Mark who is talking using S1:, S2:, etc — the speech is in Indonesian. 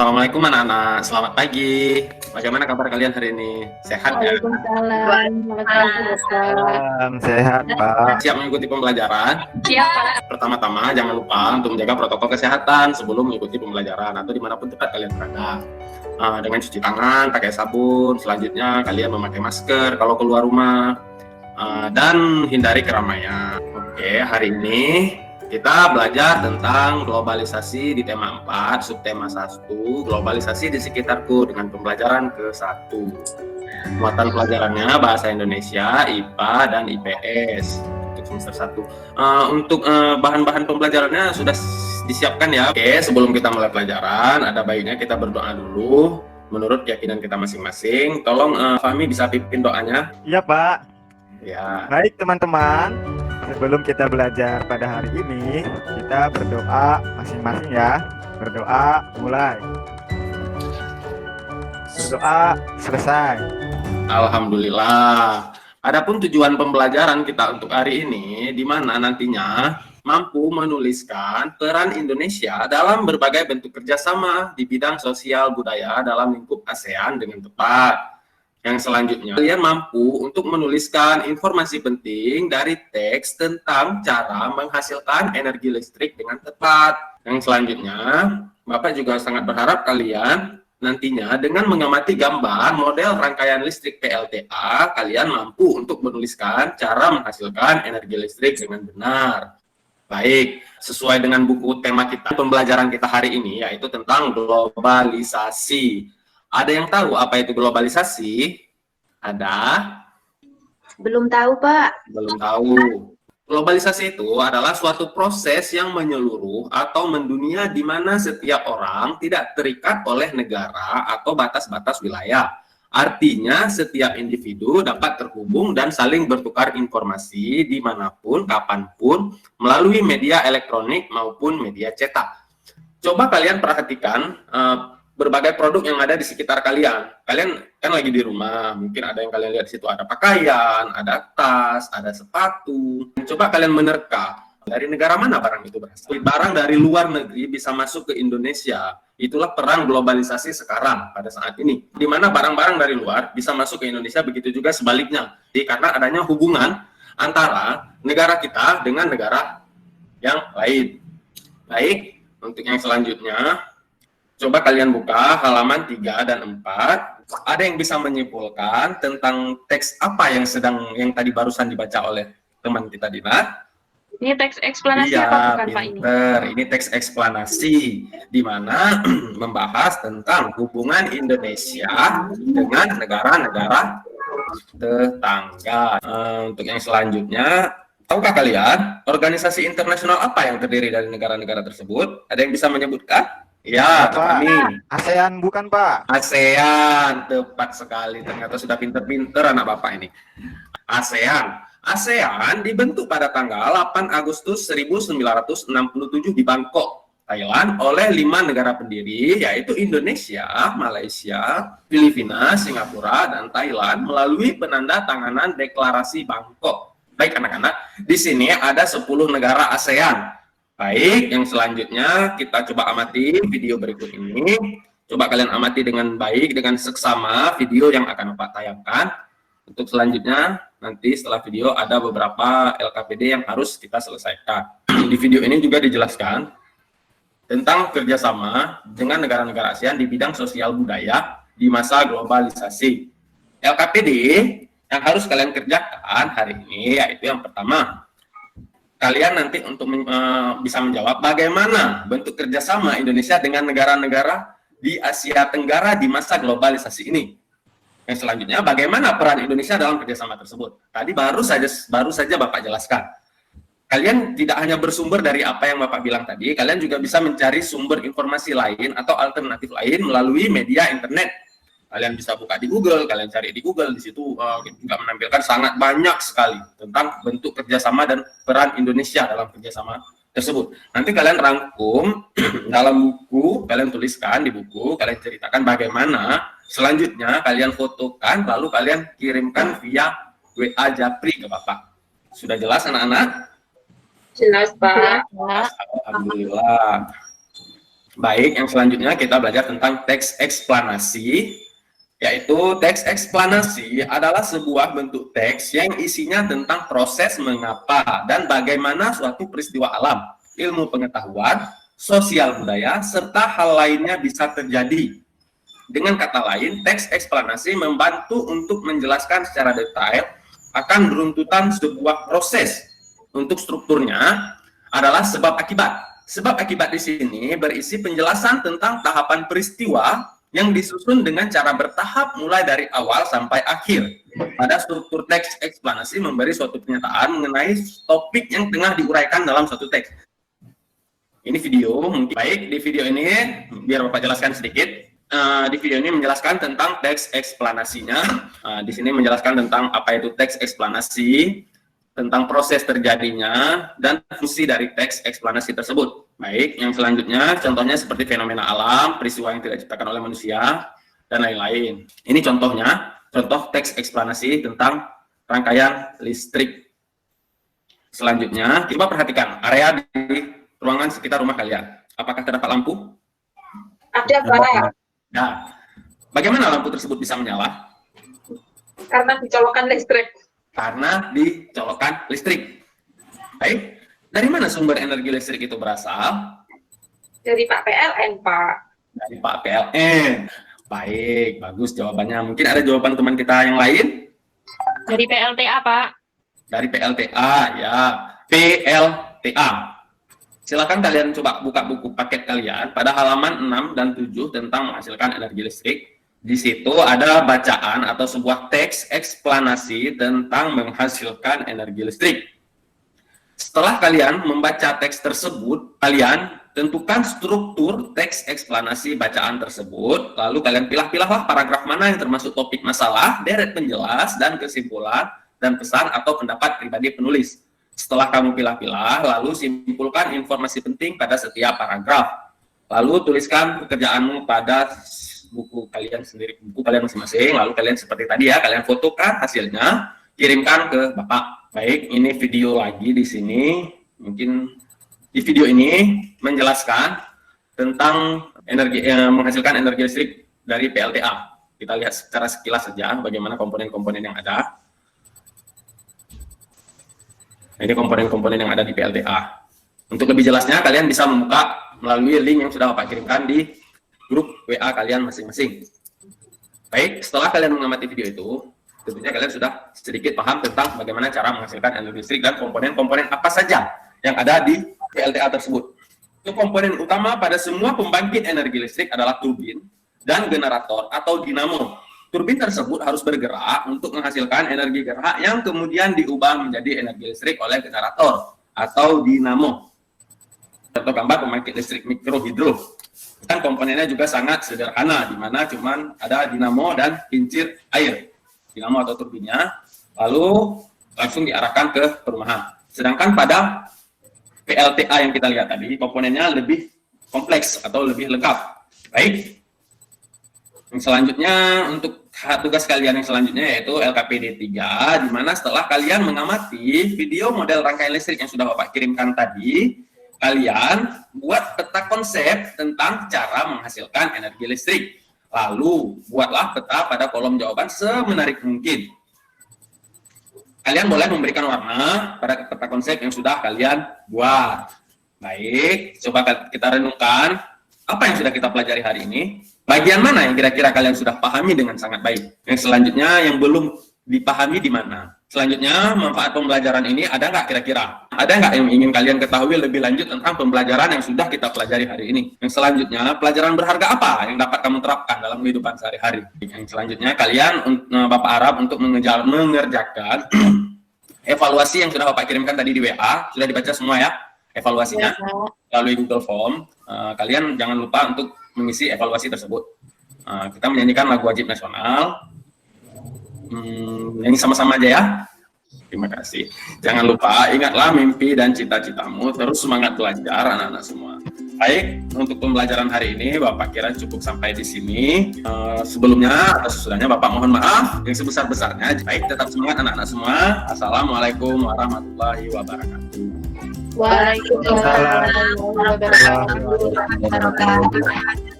S1: Assalamualaikum anak-anak, selamat pagi. Bagaimana kabar kalian hari ini? Sehat ya?
S2: Waalaikumsalam. Selamat pagi, Bapak.
S3: Sehat, Pak.
S1: Siap mengikuti pembelajaran?
S2: Siap, Pak.
S1: Pertama-tama jangan lupa untuk menjaga protokol kesehatan sebelum mengikuti pembelajaran atau dimanapun tempat kalian berada. Dengan cuci tangan, pakai sabun, selanjutnya kalian memakai masker kalau keluar rumah, dan hindari keramaian. Oke, hari ini kita belajar tentang globalisasi di tema 4, subtema 1, globalisasi di sekitarku dengan pembelajaran ke-1. Muatan pelajarannya bahasa Indonesia, IPA, dan IPS untuk semester 1. Untuk bahan-bahan pembelajarannya sudah disiapkan ya. Oke, sebelum kita mulai pelajaran, ada baiknya kita berdoa dulu menurut keyakinan kita masing-masing. Tolong Fahmi bisa pimpin doanya.
S3: Iya, Pak.
S1: Ya.
S3: Baik, teman-teman. Sebelum kita belajar pada hari ini, kita berdoa masing-masing ya. Berdoa mulai. Berdoa selesai.
S1: Alhamdulillah. Adapun tujuan pembelajaran kita untuk hari ini, di mana nantinya mampu menuliskan peran Indonesia dalam berbagai bentuk kerjasama di bidang sosial budaya dalam lingkup ASEAN dengan tepat. Yang selanjutnya, kalian mampu untuk menuliskan informasi penting dari teks tentang cara menghasilkan energi listrik dengan tepat. Yang selanjutnya, Bapak juga sangat berharap kalian nantinya dengan mengamati gambar model rangkaian listrik PLTA, kalian mampu untuk menuliskan cara menghasilkan energi listrik dengan benar. Baik, sesuai dengan buku tema kita, pembelajaran kita hari ini yaitu tentang globalisasi. Ada yang tahu apa itu globalisasi? Ada?
S2: Belum tahu, Pak.
S1: Belum tahu. Globalisasi itu adalah suatu proses yang menyeluruh atau mendunia di mana setiap orang tidak terikat oleh negara atau batas-batas wilayah. Artinya setiap individu dapat terhubung dan saling bertukar informasi dimanapun, kapanpun, melalui media elektronik maupun media cetak. Coba kalian perhatikan berbagai produk yang ada di sekitar kalian. Kalian kan lagi di rumah, mungkin ada yang kalian lihat di situ, ada pakaian, ada tas, ada sepatu. Coba kalian menerka, dari negara mana barang itu berasal? Barang dari luar negeri bisa masuk ke Indonesia. Itulah perang globalisasi sekarang pada saat ini. Di mana barang-barang dari luar bisa masuk ke Indonesia, begitu juga sebaliknya. Jadi karena adanya hubungan antara negara kita dengan negara yang lain. Baik, untuk yang selanjutnya, coba kalian buka halaman 3 dan 4. Ada yang bisa menyimpulkan tentang teks apa yang tadi barusan dibaca oleh teman kita Dina?
S2: Ini teks eksplanasi
S1: Iya,
S2: apa bukan, Pak, ini?
S1: Ini teks eksplanasi di mana membahas tentang hubungan Indonesia dengan negara-negara tetangga. Untuk yang selanjutnya, tahukah kalian organisasi internasional apa yang terdiri dari negara-negara tersebut? Ada yang bisa menyebutkan? Ya,
S3: Pak.
S1: kami.
S3: ASEAN bukan, Pak?
S1: ASEAN, tepat sekali. Ternyata sudah pinter-pinter anak Bapak ini. ASEAN dibentuk pada tanggal 8 Agustus 1967 di Bangkok, Thailand, oleh 5 negara pendiri, yaitu Indonesia, Malaysia, Filipina, Singapura, dan Thailand melalui penandatanganan Deklarasi Bangkok. Baik anak-anak, di sini ada 10 negara ASEAN. Baik, yang selanjutnya kita coba amati video berikut ini. Coba kalian amati dengan baik, dengan seksama video yang akan Bapak tayangkan. Untuk selanjutnya, nanti setelah video ada beberapa LKPD yang harus kita selesaikan. Di video ini juga dijelaskan tentang kerjasama dengan negara-negara ASEAN di bidang sosial budaya di masa globalisasi. LKPD yang harus kalian kerjakan hari ini yaitu yang pertama, kalian nanti untuk bisa menjawab bagaimana bentuk kerjasama Indonesia dengan negara-negara di Asia Tenggara di masa globalisasi ini. Yang selanjutnya, bagaimana peran Indonesia dalam kerjasama tersebut? Tadi baru saja Bapak jelaskan. Kalian tidak hanya bersumber dari apa yang Bapak bilang tadi, kalian juga bisa mencari sumber informasi lain atau alternatif lain melalui media internet. Kalian bisa buka di Google, kalian cari di Google, di situ juga menampilkan sangat banyak sekali tentang bentuk kerjasama dan peran Indonesia dalam kerjasama tersebut. Nanti kalian rangkum dalam buku, kalian tuliskan di buku, kalian ceritakan bagaimana, selanjutnya kalian fotokan, lalu kalian kirimkan via WA Japri ke Bapak. Sudah jelas anak-anak?
S2: Jelas, Pak.
S1: Alhamdulillah. Baik, yang selanjutnya kita belajar tentang teks eksplanasi, yaitu teks eksplanasi adalah sebuah bentuk teks yang isinya tentang proses mengapa dan bagaimana suatu peristiwa alam, ilmu pengetahuan, sosial budaya, serta hal lainnya bisa terjadi. Dengan kata lain, teks eksplanasi membantu untuk menjelaskan secara detail akan beruntutan sebuah proses. Untuk strukturnya adalah sebab akibat. Sebab akibat di sini berisi penjelasan tentang tahapan peristiwa yang disusun dengan cara bertahap mulai dari awal sampai akhir. Pada struktur teks eksplanasi memberi suatu pernyataan mengenai topik yang tengah diuraikan dalam suatu teks. Ini video, mungkin baik di video ini biar Bapak jelaskan sedikit. Di video ini menjelaskan tentang teks eksplanasinya. Di sini menjelaskan tentang apa itu teks eksplanasi, tentang proses terjadinya, dan fungsi dari teks eksplanasi tersebut. Baik, yang selanjutnya contohnya seperti fenomena alam, peristiwa yang tidak diciptakan oleh manusia, dan lain-lain. Ini contohnya, contoh teks eksplanasi tentang rangkaian listrik. Selanjutnya, coba perhatikan area di ruangan sekitar rumah kalian. Apakah terdapat lampu?
S2: Ada, Pak.
S1: Nah, bagaimana lampu tersebut bisa menyala?
S2: Karena dicolokkan listrik.
S1: Karena dicolokkan listrik. Baik, dari mana sumber energi listrik itu berasal?
S2: Dari Pak PLN, Pak.
S1: Dari Pak PLN. Baik, bagus jawabannya. Mungkin ada jawaban teman kita yang lain?
S2: Dari PLTA, Pak.
S1: Dari PLTA, ya. PLTA. Silakan kalian coba buka buku paket kalian pada halaman 6 dan 7 tentang menghasilkan energi listrik. Di situ ada bacaan atau sebuah teks eksplanasi tentang menghasilkan energi listrik. Setelah kalian membaca teks tersebut, kalian tentukan struktur teks eksplanasi bacaan tersebut, lalu kalian pilah-pilahlah paragraf mana yang termasuk topik masalah, deret penjelas, dan kesimpulan, dan pesan atau pendapat pribadi penulis. Setelah kamu pilah-pilah, lalu simpulkan informasi penting pada setiap paragraf. Lalu tuliskan pekerjaanmu pada buku kalian sendiri, buku kalian masing-masing, lalu kalian seperti tadi ya, kalian fotokan hasilnya, kirimkan ke Bapak. Baik, ini video lagi di sini. Mungkin di video ini menjelaskan tentang energi menghasilkan energi listrik dari PLTA. Kita lihat secara sekilas saja bagaimana komponen-komponen yang ada. Ini komponen-komponen yang ada di PLTA. Untuk lebih jelasnya, kalian bisa membuka melalui link yang sudah Bapak kirimkan di grup WA kalian masing-masing. Baik, setelah kalian mengamati video itu, tentunya kalian sudah sedikit paham tentang bagaimana cara menghasilkan energi listrik dan komponen-komponen apa saja yang ada di PLTA tersebut. Untuk komponen utama pada semua pembangkit energi listrik adalah turbin dan generator atau dinamo. Turbin tersebut harus bergerak untuk menghasilkan energi gerak yang kemudian diubah menjadi energi listrik oleh generator atau dinamo. Contoh gambar pembangkit listrik mikrohidro. Dan komponennya juga sangat sederhana, di mana cuman ada dinamo dan kincir air. Dinamo atau turbinnya, lalu langsung diarahkan ke perumahan. Sedangkan pada PLTA yang kita lihat tadi, komponennya lebih kompleks atau lebih lengkap. Baik. Yang selanjutnya, untuk tugas kalian yang selanjutnya yaitu LKPD 3, di mana setelah kalian mengamati video model rangkaian listrik yang sudah Bapak kirimkan tadi, kalian buat peta konsep tentang cara menghasilkan energi listrik. Lalu, buatlah peta pada kolom jawaban semenarik mungkin. Kalian boleh memberikan warna pada peta konsep yang sudah kalian buat. Baik, coba kita renungkan apa yang sudah kita pelajari hari ini. Bagian mana yang kira-kira kalian sudah pahami dengan sangat baik? Yang selanjutnya yang belum dipahami di mana? Selanjutnya, manfaat pembelajaran ini ada nggak kira-kira? Ada nggak yang ingin kalian ketahui lebih lanjut tentang pembelajaran yang sudah kita pelajari hari ini? Yang selanjutnya, pelajaran berharga apa yang dapat kamu terapkan dalam kehidupan sehari-hari? Yang selanjutnya, kalian, Bapak harap untuk mengerjakan evaluasi yang sudah Bapak kirimkan tadi di WA. Sudah dibaca semua ya evaluasinya melalui Google Form. Kalian jangan lupa untuk mengisi evaluasi tersebut. Kita menyanyikan lagu wajib nasional. Nyanyi sama-sama aja ya. Terima kasih. Jangan lupa, ingatlah mimpi dan cita-citamu. Terus semangat belajar anak-anak semua. Baik, untuk pembelajaran hari ini Bapak kira cukup sampai di sini. Sebelumnya atau sesudahnya Bapak mohon maaf yang sebesar-besarnya. Baik, tetap semangat anak-anak semua. Assalamualaikum warahmatullahi wabarakatuh.
S2: Waalaikumsalam warahmatullahi wabarakatuh.